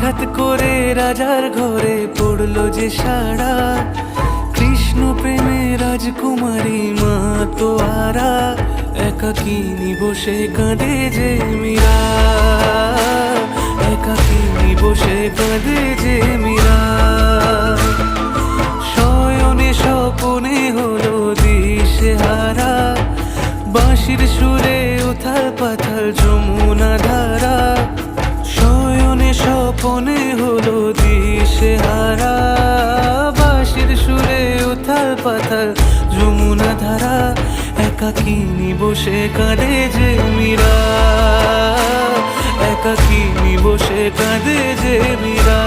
হঠাৎ করে রাজার ঘরে পড়লো যে সাড়া, কৃষ্ণ প্রেমে রাজকুমারী মা তো আরা, একাকিনী বসে কাঁদে যে মীরা, একাকিনী বসে কাঁদে যে মীরা। শয়নে স্বপনে হলো দিশেহারা, বাঁশির সুরে উথাল পাথাল যমুনা ধারা। শয়নে স্বপনে হলো দিশেহারা, বাঁশির সুরে উথাল পাথাল যমুনা ধারা, একাকিনী বসে কাঁদে যে মীরা, একাকিনী বসে কাঁদে যে মীরা।